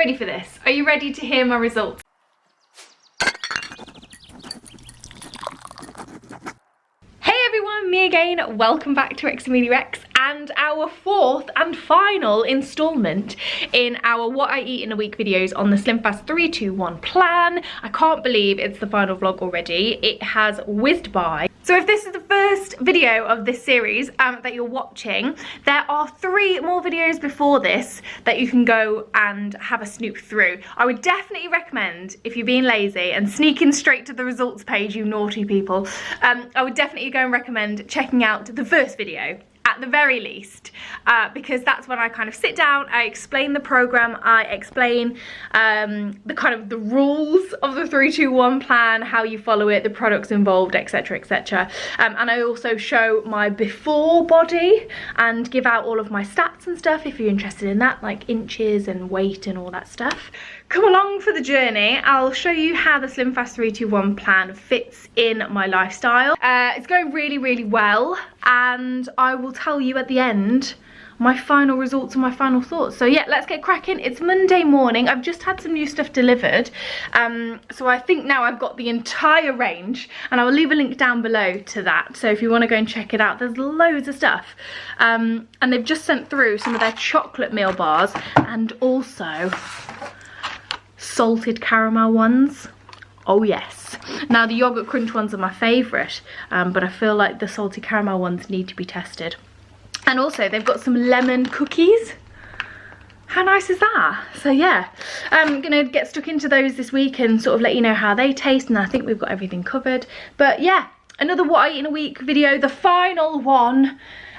ready for this? Are you ready to hear my results? Hey everyone, me again. Welcome back to xameliax and our fourth and final instalment in our what I eat in a week videos on the SlimFast 3-2-1 plan. I can't believe it's the final vlog already. It has whizzed by. So if this is the first video of this series that you're watching, there are 3 more videos before this that you can go and have a snoop through. I would definitely recommend, if you're being lazy and sneaking straight to the results page, you naughty people, I would definitely go and recommend checking out the first video at the very least, because that's when I kind of sit down, I explain the program, I explain the kind of the rules of the 3-2-1 plan, how you follow it, the products involved, etc, etc, and I also show my before body and give out all of my stats and stuff if you're interested in that, like inches and weight and all that stuff. Come along for the journey. I'll show you how the SlimFast 3-2-1 plan fits in my lifestyle. It's going really, really well, and I will tell you at the end my final results and my final thoughts. So yeah, let's get cracking. It's Monday morning. I've just had some new stuff delivered, so I think now I've got the entire range, and I will leave a link down below to that, so if you want to go and check it out, there's loads of stuff. And they've just sent through some of their chocolate meal bars and also salted caramel ones. Oh yes. Now the yogurt crunch ones are my favourite, but I feel like the salted caramel ones need to be tested. And also they've got some lemon cookies. How nice is that? So yeah, I'm gonna get stuck into those this week and sort of let you know how they taste, and I think we've got everything covered. But yeah, another what I eat in a week video, the final one,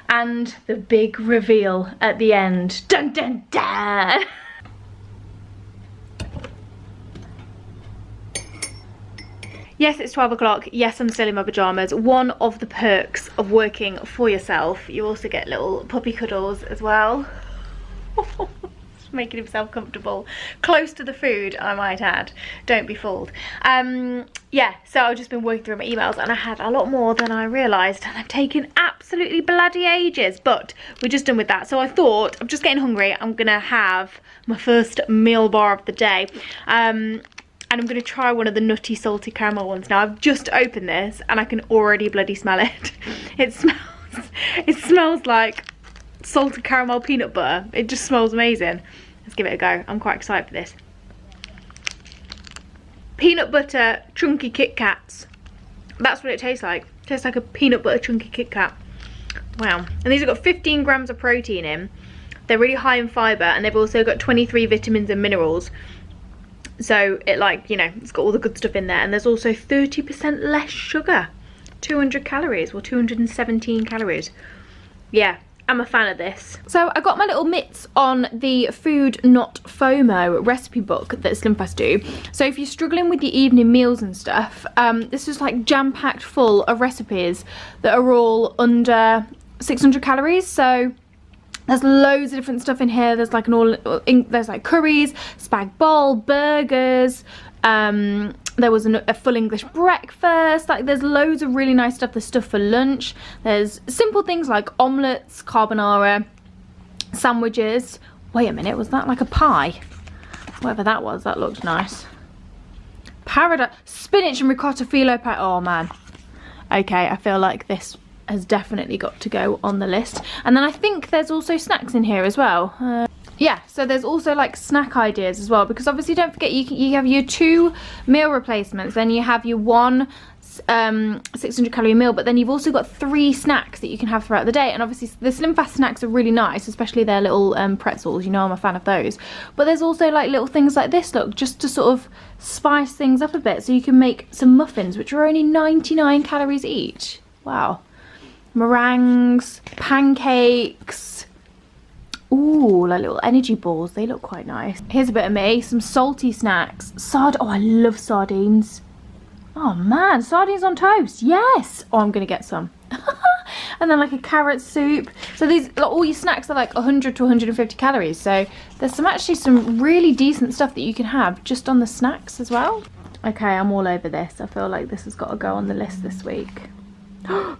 and the big reveal at the end. Dun dun dun! Yes, it's 12 o'clock. Yes, I'm still in my pyjamas. One of the perks of working for yourself, you also get little puppy cuddles as well. Making himself comfortable. Close to the food, I might add. Don't be fooled. Yeah, so I've just been working through my emails, and I had a lot more than I realised, and I've taken absolutely bloody ages, but we're just done with that. So I thought, I'm just getting hungry, I'm gonna have my first meal bar of the day. And I'm going to try one of the nutty salted caramel ones. Now I've just opened this and I can already bloody smell it. It smells like salted caramel peanut butter. It just smells amazing. Let's give it a go. I'm quite excited for this. Peanut butter chunky Kit Kats. That's what it tastes like. It tastes like a peanut butter chunky Kit Kat. Wow. And these have got 15 grams of protein in. They're really high in fibre, and they've also got 23 vitamins and minerals. So it, like, you know, it's got all the good stuff in there, and there's also 30% less sugar. 200 calories, or 217 calories. Yeah, I'm a fan of this. So I got my little mitts on the Food Not FOMO recipe book that SlimFast do. So if you're struggling with your evening meals and stuff, this is like jam-packed full of recipes that are all under 600 calories. So there's loads of different stuff in here. There's like there's like curries, spag bol, burgers. There was a full English breakfast. Like, there's loads of really nice stuff. There's stuff for lunch. There's simple things like omelettes, carbonara, sandwiches. Wait a minute, was that like a pie? Whatever that was, that looked nice. Paradise, spinach and ricotta phyllo pie. Oh man. Okay, I feel like this has definitely got to go on the list. And then I think there's also snacks in here as well. Yeah, so there's also like snack ideas as well, because obviously don't forget you have your 2 meal replacements, then you have your 1 600 calorie meal, but then you've also got 3 snacks that you can have throughout the day. And obviously the SlimFast snacks are really nice, especially their little pretzels, you know I'm a fan of those. But there's also like little things like this, look, just to sort of spice things up a bit. So you can make some muffins, which are only 99 calories each. Wow. Meringues, pancakes. Ooh, like little energy balls. They look quite nice. Here's a bit of me. Some salty snacks. Oh, I love sardines. Oh man, sardines on toast. Yes. Oh, I'm gonna get some. And then like a carrot soup. So these, like, all your snacks are like 100 to 150 calories. So there's actually some really decent stuff that you can have just on the snacks as well. Okay, I'm all over this. I feel like this has got to go on the list this week.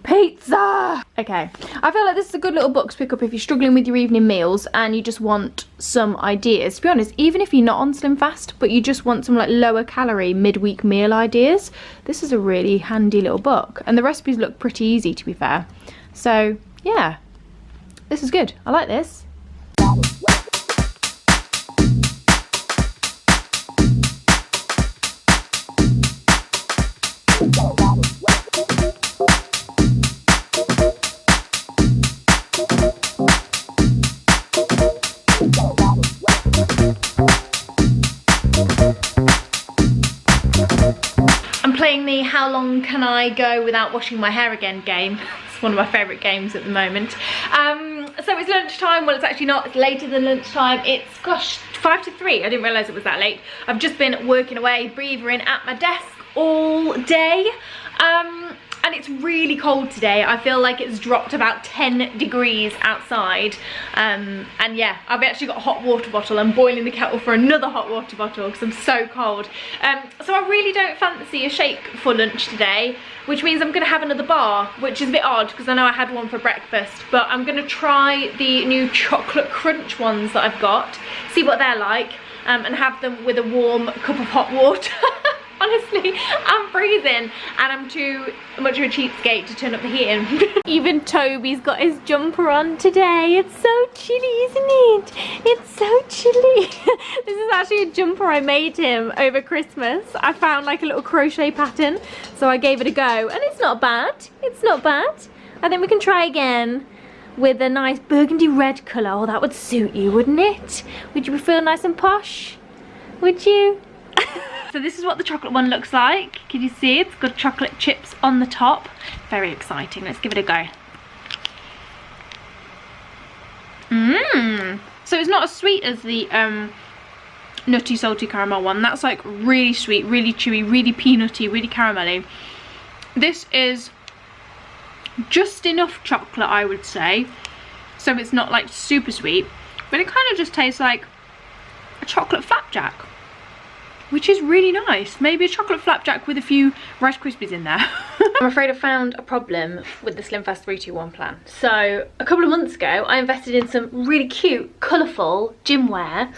Pizza! Okay, I feel like this is a good little book to pick up if you're struggling with your evening meals and you just want some ideas. To be honest, even if you're not on SlimFast, but you just want some like lower calorie midweek meal ideas, this is a really handy little book. And the recipes look pretty easy, to be fair. So yeah, this is good. I like this. I'm playing the how long can I go without washing my hair again game. It's one of my favourite games at the moment. So it's lunchtime. Well, it's actually not. It's later than lunchtime. It's, gosh, 5 to 3. I didn't realise it was that late. I've just been working away, breathing at my desk all day. And it's really cold today. I feel like it's dropped about 10 degrees outside. And yeah, I've actually got a hot water bottle. I'm boiling the kettle for another hot water bottle because I'm so cold. So I really don't fancy a shake for lunch today, which means I'm gonna have another bar, which is a bit odd because I know I had one for breakfast, but I'm gonna try the new chocolate crunch ones that I've got, see what they're like, and have them with a warm cup of hot water. Honestly, I'm freezing and I'm too much of a cheapskate to turn up the heating. Even Toby's got his jumper on today. It's so chilly, isn't it? It's so chilly. This is actually a jumper I made him over Christmas. I found like a little crochet pattern, so I gave it a go and it's not bad. It's not bad. I think we can try again with a nice burgundy red colour. Oh, that would suit you, wouldn't it? Would you feel nice and posh? Would you? So this is what the chocolate one looks like. Can you see? It's got chocolate chips on the top. Very exciting. Let's give it a go. So it's not as sweet as the nutty salty caramel one. That's like really sweet, really chewy, really peanutty, really caramelly. This is just enough chocolate, I would say. So it's not like super sweet, but it kind of just tastes like a chocolate flapjack, which is really nice. Maybe a chocolate flapjack with a few Rice Krispies in there. I'm afraid I found a problem with the SlimFast 3-2-1 plan. So a couple of months ago, I invested in some really cute, colourful gym wear.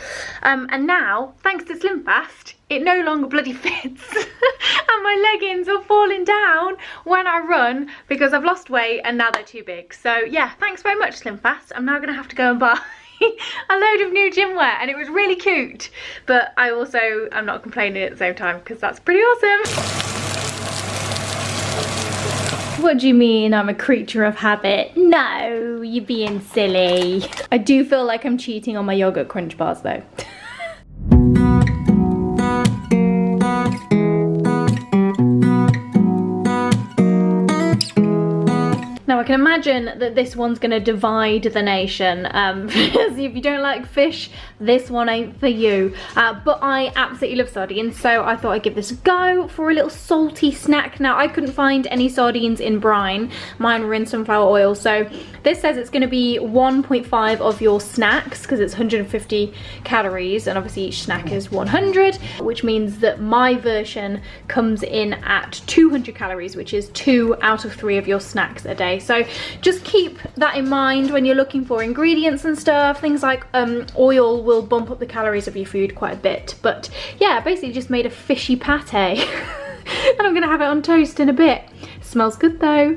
And now, thanks to SlimFast, it no longer bloody fits. And my leggings are falling down when I run because I've lost weight and now they're too big. So yeah, thanks very much SlimFast. I'm now gonna have to go and buy a load of new gym wear, and it was really cute, but I'm not complaining at the same time because that's pretty awesome. What do you mean I'm a creature of habit? No, you're being silly. I do feel like I'm cheating on my yogurt crunch bars though. Now I can imagine that this one's gonna divide the nation, because if you don't like fish, this one ain't for you. But I absolutely love sardines, so I thought I'd give this a go for a little salty snack. Now I couldn't find any sardines in brine, mine were in sunflower oil, so this says it's gonna be 1.5 of your snacks, because it's 150 calories, and obviously each snack is 100, which means that my version comes in at 200 calories, which is 2 out of 3 of your snacks a day. So just keep that in mind when you're looking for ingredients and stuff. Things like oil will bump up the calories of your food quite a bit, but yeah, basically just made a fishy pate. And I'm gonna have it on toast in a bit. Smells good though.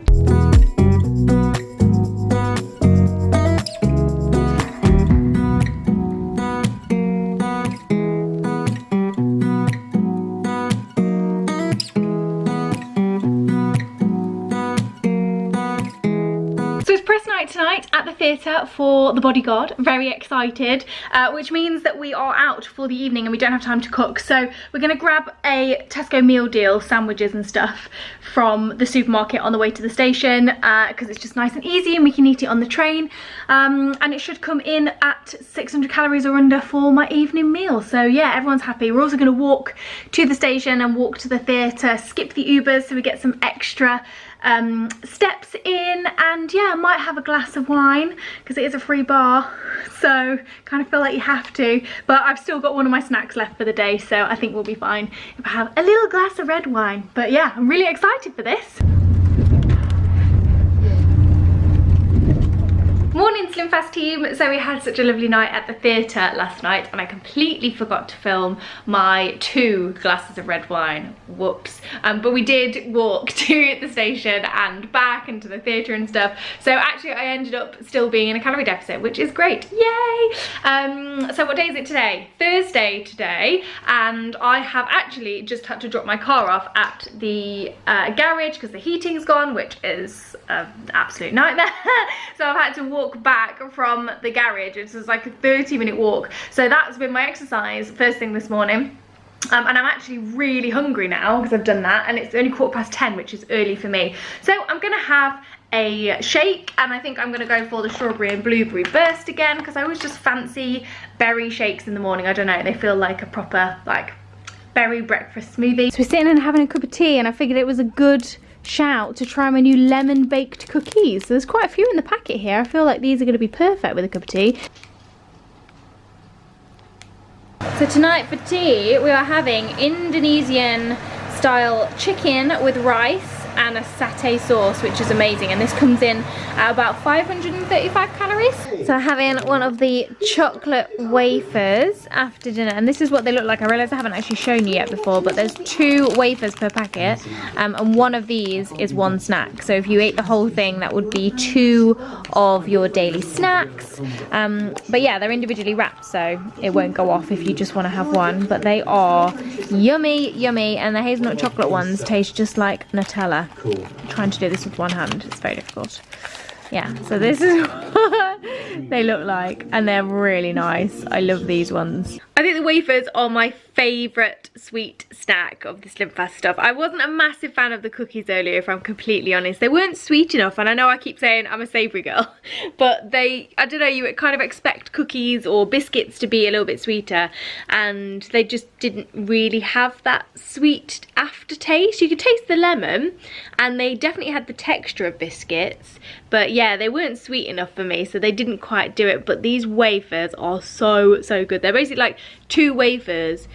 Tonight at the theatre for The Bodyguard. Very excited, which means that we are out for the evening and we don't have time to cook, so we're gonna grab a Tesco meal deal, sandwiches and stuff, from the supermarket on the way to the station, because it's just nice and easy and we can eat it on the train, and it should come in at 600 calories or under for my evening meal. So yeah, everyone's happy. We're also going to walk to the station and walk to the theatre, skip the Ubers so we get some extra steps in, and yeah, I might have a glass of wine because it is a free bar, so kind of feel like you have to, but I've still got one of my snacks left for the day, so I think we'll be fine if I have a little glass of red wine. But yeah, I'm really excited for this. Morning SlimFast team. So we had such a lovely night at the theatre last night and I completely forgot to film my 2 glasses of red wine. Whoops. But we did walk to the station and back and to the theatre and stuff. So actually I ended up still being in a calorie deficit, which is great. Yay! So what day is it today? Thursday today, and I have actually just had to drop my car off at the garage because the heating's gone, which is an absolute nightmare. So I've had to walk back from the garage. It's just like a 30-minute walk. So that's been my exercise first thing this morning. And I'm actually really hungry now because I've done that, and it's only 10:15, which is early for me. So I'm gonna have a shake, and I think I'm gonna go for the strawberry and blueberry burst again because I always just fancy berry shakes in the morning. I don't know, they feel like a proper like berry breakfast smoothie. So we're sitting and having a cup of tea, and I figured it was a good shout to try my new lemon baked cookies. So there's quite a few in the packet here. I feel like these are going to be perfect with a cup of tea. So tonight for tea we are having Indonesian style chicken with rice and a satay sauce, which is amazing, and this comes in at about 535 calories. So I'm having one of the chocolate wafers after dinner, and this is what they look like. I realise I haven't actually shown you yet before, but there's 2 wafers per packet, and one of these is 1 snack. So if you ate the whole thing, that would be 2 of your daily snacks. But yeah, they're individually wrapped, so it won't go off if you just want to have one. But they are yummy, yummy, and the hazelnut chocolate ones taste just like Nutella. Cool. I'm trying to do this with one hand, it's very difficult. Yeah, so this is what they look like, and they're really nice. I love these ones. I think the wafers are my favourite sweet snack of the SlimFast stuff. I wasn't a massive fan of the cookies earlier, if I'm completely honest. They weren't sweet enough, and I know I keep saying I'm a savoury girl, but I don't know, you kind of expect cookies or biscuits to be a little bit sweeter, and they just didn't really have that sweet aftertaste. You could taste the lemon, and they definitely had the texture of biscuits, but yeah, they weren't sweet enough for me, so they didn't quite do it. But these wafers are so good. They're basically like 2 wafers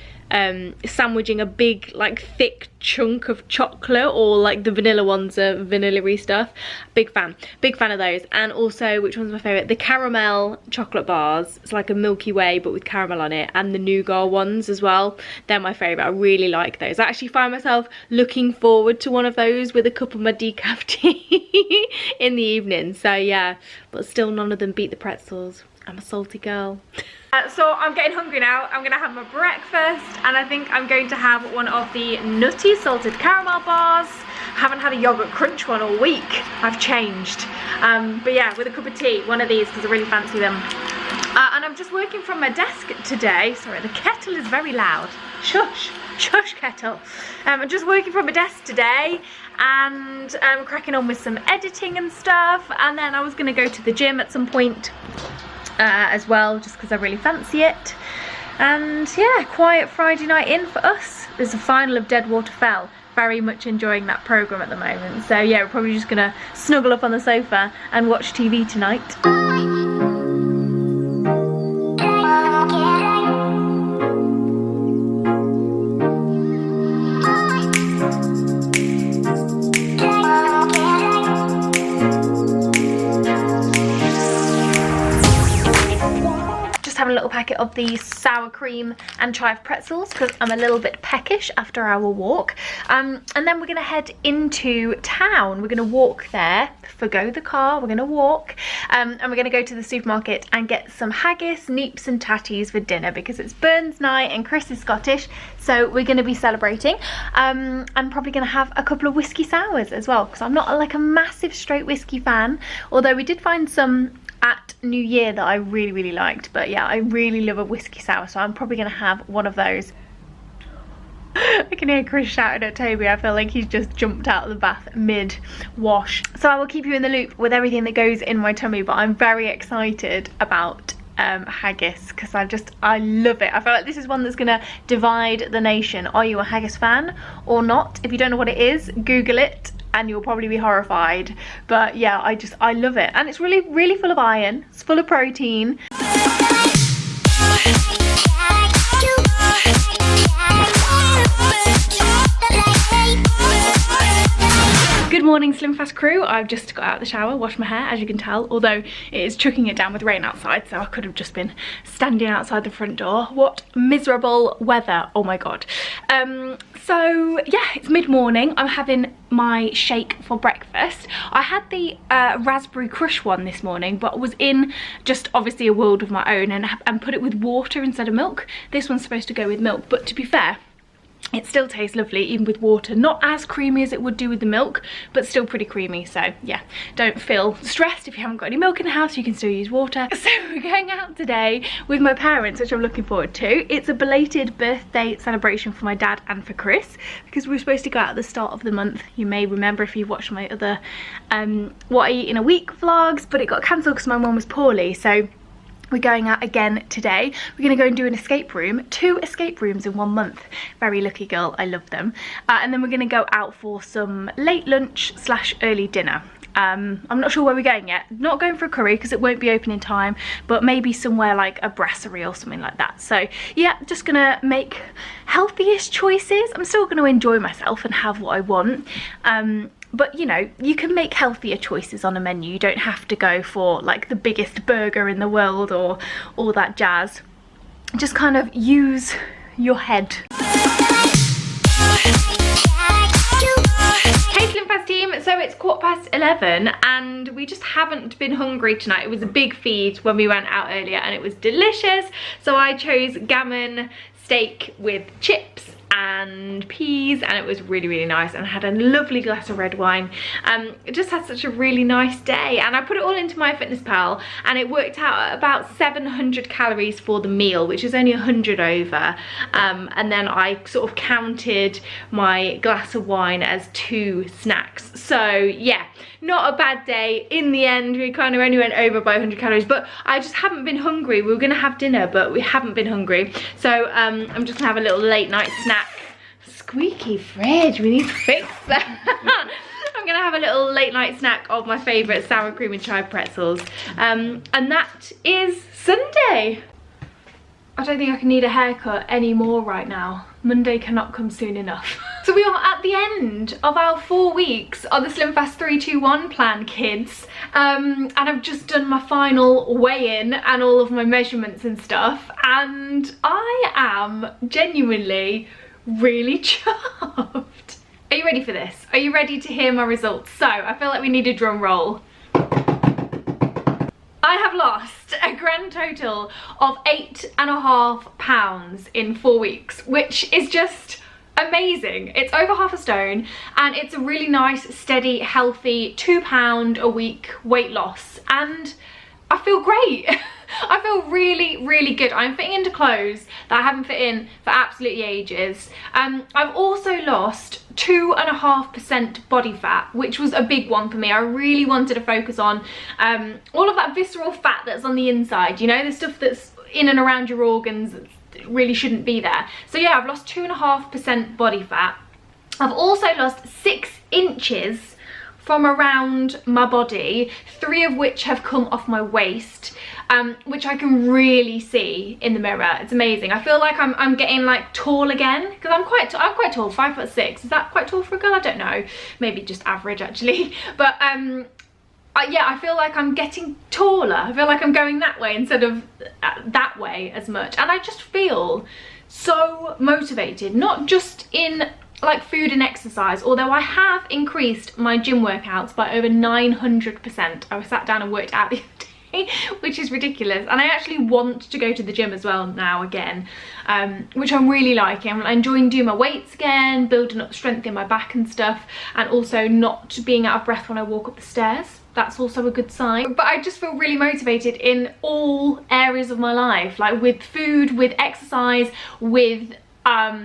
sandwiching a big like thick chunk of chocolate, or like the vanilla ones are vanilla-y stuff. Big fan of those. And also, which one's my favourite? The caramel chocolate bars. It's like a Milky Way but with caramel on it, and the nougat ones as well. They're my favourite. I really like those. I actually find myself looking forward to one of those with a cup of my decaf tea in the evening. So yeah, but still none of them beat the pretzels. I'm a salty girl. So I'm getting hungry now. I'm gonna have my breakfast, and I think I'm going to have one of the nutty salted caramel bars. I haven't had a yogurt crunch one all week. I've changed. But yeah, with a cup of tea, one of these because I really fancy them. And I'm just working from my desk today. Sorry, the kettle is very loud. Shush, shush kettle. I'm just working from my desk today, and cracking on with some editing and stuff. And then I was gonna go to the gym at some point as well, just because I really fancy it. And yeah, quiet Friday night in for us. There's the final of Dead Water Fell. Very much enjoying that programme at the moment. So yeah, we're probably just gonna snuggle up on the sofa and watch TV tonight. Have a little packet of the sour cream and chive pretzels because I'm a little bit peckish after our walk, and then we're gonna head into town. We're gonna walk there, forgo the car, we're gonna walk, and we're gonna go to the supermarket and get some haggis, neeps and tatties for dinner because it's Burns night and Chris is Scottish, so we're gonna be celebrating. I'm probably gonna have a couple of whiskey sours as well because I'm not like a massive straight whiskey fan, although we did find some at New Year that I really liked. But yeah, I really love a whiskey sour, so I'm probably gonna have one of those. I can hear Chris shouting at Toby. I feel like he's just jumped out of the bath mid wash. So I will keep you in the loop with everything that goes in my tummy, but I'm very excited about haggis because I love it. I feel like this is one that's gonna divide the nation. Are you a haggis fan or not? If you don't know what it is, Google it and you'll probably be horrified. But yeah, I love it, and it's really full of iron, it's full of protein. Good morning SlimFast crew. I've just got out of the shower, washed my hair, as you can tell, although it is chucking it down with rain outside, so I could have just been standing outside the front door. What miserable weather, oh my god. So yeah, it's mid-morning. I'm having my shake for breakfast. I had the raspberry crush one this morning, but was in just obviously a world of my own and put it with water instead of milk. This one's supposed to go with milk, but to be fair, it still tastes lovely even with water. Not as creamy as it would do with the milk, but still pretty creamy. So yeah, don't feel stressed if you haven't got any milk in the house, you can still use water. So we're going out today with my parents, which I'm looking forward to. It's a belated birthday celebration for my dad and for Chris, because we were supposed to go out at the start of the month. You may remember if you've watched my other what I eat in a week vlogs, but it got cancelled because my mum was poorly. So we're going out again today. We're going to go and do an escape room. 2 escape rooms in 1 month. Very lucky girl, I love them. And then we're going to go out for some late lunch / early dinner. I'm not sure where we're going yet. Not going for a curry because it won't be open in time, but maybe somewhere like a brasserie or something like that. So yeah, just gonna make healthiest choices. I'm still going to enjoy myself and have what I want. But you know, you can make healthier choices on a menu. You don't have to go for like the biggest burger in the world or all that jazz. Just kind of use your head. Hey SlimFast team, so it's 11:15 and we just haven't been hungry tonight. It was a big feed when we went out earlier and it was delicious. So I chose gammon steak with chips and peas, and it was really nice, and I had a lovely glass of red wine. It just had such a really nice day, and I put it all into MyFitnessPal and it worked out at about 700 calories for the meal, which is only 100 over, and then I sort of counted my glass of wine as 2 snacks. So yeah, not a bad day. In the end, we kind of only went over by 100 calories, but I just haven't been hungry. We were gonna have dinner, but we haven't been hungry. So I'm just gonna have a little late night snack. Squeaky fridge, we need to fix that. I'm gonna have a little late night snack of my favorite sour cream and chive pretzels. And that is Sunday. I don't think I can need a haircut anymore right now. Monday cannot come soon enough. So we are at the end of our 4 weeks of the SlimFast 3-2-1 plan, kids. And I've just done my final weigh-in and all of my measurements and stuff. And I am genuinely really chuffed. Are you ready for this? Are you ready to hear my results? So I feel like we need a drum roll. I have lost a grand total of 8.5 pounds in 4 weeks, which is just amazing. It's over half a stone and it's a really nice, steady, healthy £2 a week weight loss, and I feel great. I feel really good. I'm fitting into clothes that I haven't fit in for absolutely ages. I've also lost 2.5% body fat, which was a big one for me. I really wanted to focus on all of that visceral fat that's on the inside, you know, the stuff that's in and around your organs that really shouldn't be there. So yeah, I've lost 2.5% body fat. I've also lost 6 inches from around my body, 3 of which have come off my waist, which I can really see in the mirror. It's amazing. I feel like I'm getting like tall again, because I'm quite tall, 5'6". Is that quite tall for a girl? I don't know, maybe just average actually. But yeah, I feel like I'm getting taller. I feel like I'm going that way instead of that way as much, and I just feel so motivated, not just in like food and exercise, although I have increased my gym workouts by over 900%. I sat down and worked out the other day, which is ridiculous, and I actually want to go to the gym as well now again, which I'm really liking. I'm enjoying doing my weights again, building up strength in my back and stuff, and also not being out of breath when I walk up the stairs. That's also a good sign. But I just feel really motivated in all areas of my life, like with food, with exercise, with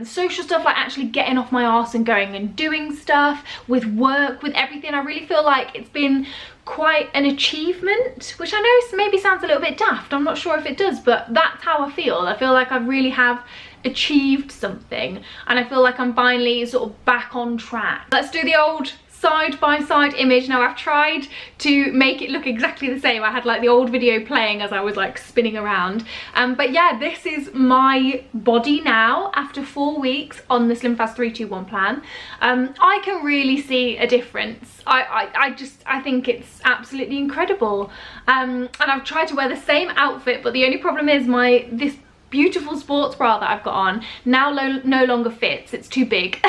social stuff, like actually getting off my arse and going and doing stuff, with work, with everything. I really feel like it's been quite an achievement, which I know maybe sounds a little bit daft. I'm not sure if it does, but that's how I feel. I feel like I really have achieved something, and I feel like I'm finally sort of back on track. Let's do the old side-by-side image. Now I've tried to make it look exactly the same. I had like the old video playing as I was like spinning around, but yeah, this is my body now after 4 weeks on the SlimFast 3-2-1 plan. I can really see a difference. I think it's absolutely incredible, and I've tried to wear the same outfit, but the only problem is this beautiful sports bra that I've got on now no longer fits. It's too big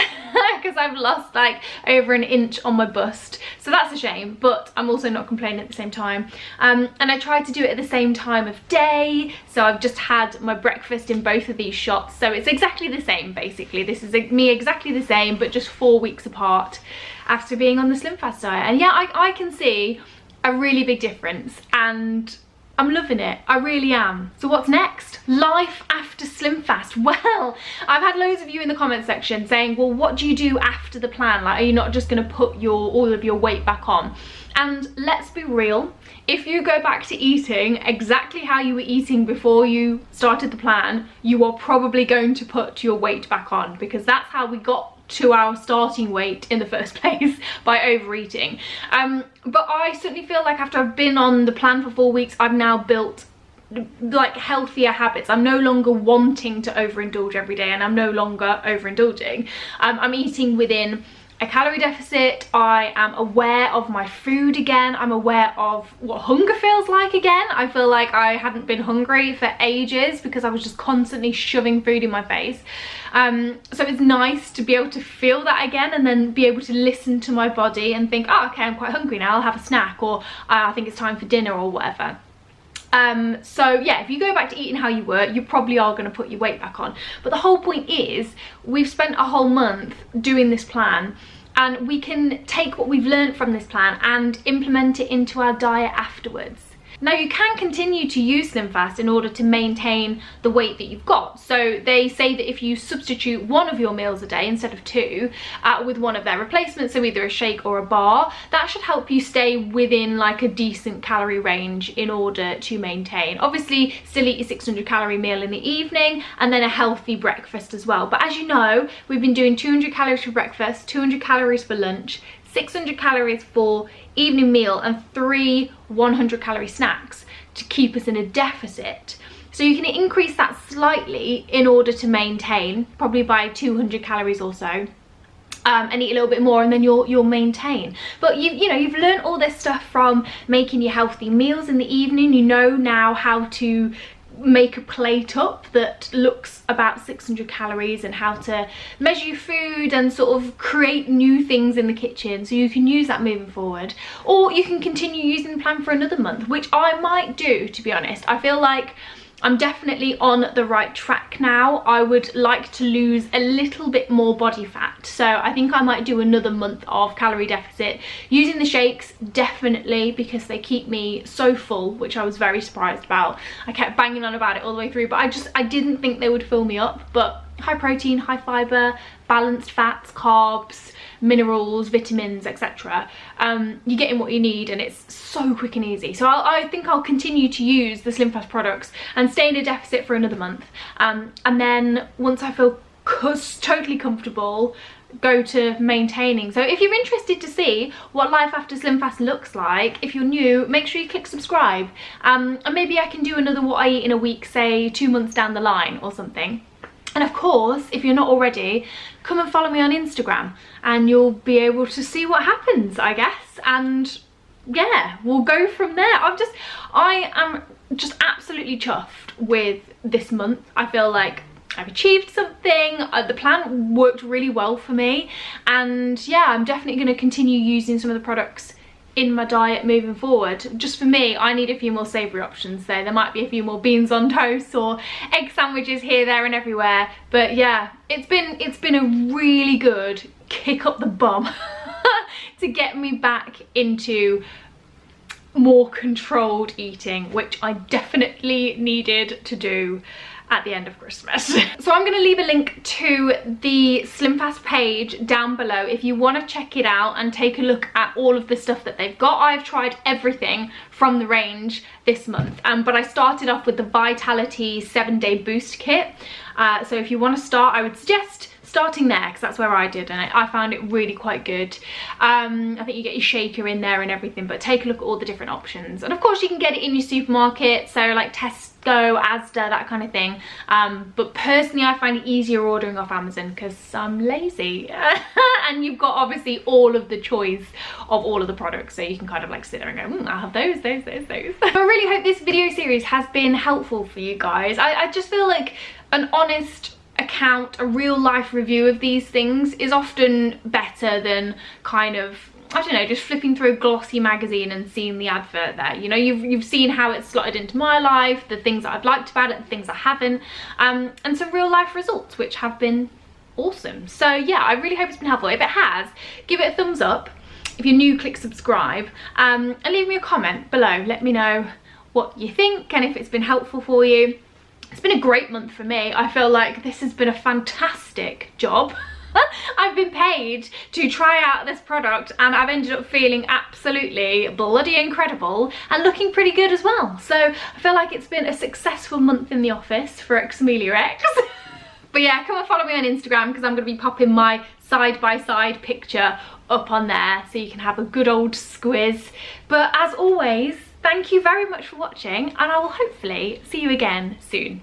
because I've lost like over an inch on my bust, so that's a shame, but I'm also not complaining at the same time. And I tried to do it at the same time of day, so I've just had my breakfast in both of these shots, so it's exactly the same basically. This is me exactly the same, but just 4 weeks apart after being on the SlimFast diet. And yeah, I can see a really big difference, and I'm loving it, I really am. So what's next? Life after SlimFast. Well, I've had loads of you in the comment section saying, well, what do you do after the plan? Like, are you not just gonna put all of your weight back on? And let's be real, if you go back to eating exactly how you were eating before you started the plan, you are probably going to put your weight back on, because that's how we got to our starting weight in the first place, by overeating. But I certainly feel like after I've been on the plan for 4 weeks, I've now built like healthier habits. I'm no longer wanting to overindulge every day, and I'm no longer overindulging. I'm eating within a calorie deficit. I am aware of my food again. I'm aware of what hunger feels like again. I feel like I hadn't been hungry for ages because I was just constantly shoving food in my face. So it's nice to be able to feel that again, and then be able to listen to my body and think, oh, okay, I'm quite hungry now, I'll have a snack, or I think it's time for dinner, or whatever. So yeah, if you go back to eating how you were, you probably are going to put your weight back on. But the whole point is, we've spent a whole month doing this plan, and we can take what we've learned from this plan and implement it into our diet afterwards. Now, you can continue to use SlimFast in order to maintain the weight that you've got. So they say that if you substitute one of your meals a day instead of two with one of their replacements, so either a shake or a bar, that should help you stay within like a decent calorie range in order to maintain. Obviously, still eat your 600 calorie meal in the evening, and then a healthy breakfast as well. But as you know, we've been doing 200 calories for breakfast, 200 calories for lunch, 600 calories for evening meal, and 3 100 calorie snacks to keep us in a deficit. So you can increase that slightly in order to maintain, probably by 200 calories or so, and eat a little bit more, and then you'll maintain. But you've learned all this stuff from making your healthy meals in the evening. You know now how to make a plate up that looks about 600 calories, and how to measure your food and sort of create new things in the kitchen, so you can use that moving forward. Or you can continue using the plan for another month, which I might do, to be honest. I feel like I'm definitely on the right track now. I would like to lose a little bit more body fat, so I think I might do another month of calorie deficit using the shakes, definitely, because they keep me so full, which I was very surprised about. I kept banging on about it all the way through, but I didn't think they would fill me up. But high protein, high fiber, balanced fats, carbs, minerals, vitamins, etc. You're getting what you need, and it's so quick and easy. So I think I'll continue to use the SlimFast products and stay in a deficit for another month, and then once I feel totally comfortable, go to maintaining. So if you're interested to see what life after SlimFast looks like, if you're new, make sure you click subscribe, and maybe I can do another what I eat in a week, say 2 months down the line or something. And of course, if you're not already, come and follow me on Instagram, and you'll be able to see what happens, I guess. And yeah, we'll go from there. I am just absolutely chuffed with this month. I feel like I've achieved something. The plan worked really well for me, and yeah, I'm definitely going to continue using some of the products in my diet moving forward. Just for me, I need a few more savoury options, so there might be a few more beans on toast or egg sandwiches here, there and everywhere. But yeah, it's been a really good kick up the bum to get me back into more controlled eating, which I definitely needed to do at the end of Christmas. So I'm going to leave a link to the SlimFast page down below if you want to check it out and take a look at all of the stuff that they've got. I've tried everything from the range this month, but I started off with the Vitality 7-Day Boost Kit. So if you want to start, I would suggest starting there, because that's where I did, and I found it really quite good. I think you get your shaker in there and everything, but take a look at all the different options. And of course you can get it in your supermarket, so like Tesco, Asda, that kind of thing. But personally I find it easier ordering off Amazon because I'm lazy. And you've got obviously all of the choice of all of the products, so you can kind of like sit there and go, I'll have those. I really hope this video series has been helpful for you guys. I just feel like an honest account, a real life review of these things is often better than kind of, I don't know, just flipping through a glossy magazine and seeing the advert there. You know, you've seen how it's slotted into my life, the things that I've liked about it, the things I haven't, and some real life results which have been awesome. So yeah, I really hope it's been helpful. If it has, give it a thumbs up. If you're new, click subscribe, and leave me a comment below. Let me know what you think and if it's been helpful for you. It's been a great month for me. I feel like this has been a fantastic job. I've been paid to try out this product and I've ended up feeling absolutely bloody incredible and looking pretty good as well. So I feel like it's been a successful month in the office for xameliax. But yeah, come and follow me on Instagram because I'm going to be popping my side-by-side picture up on there so you can have a good old squiz. But as always, thank you very much for watching, and I will hopefully see you again soon.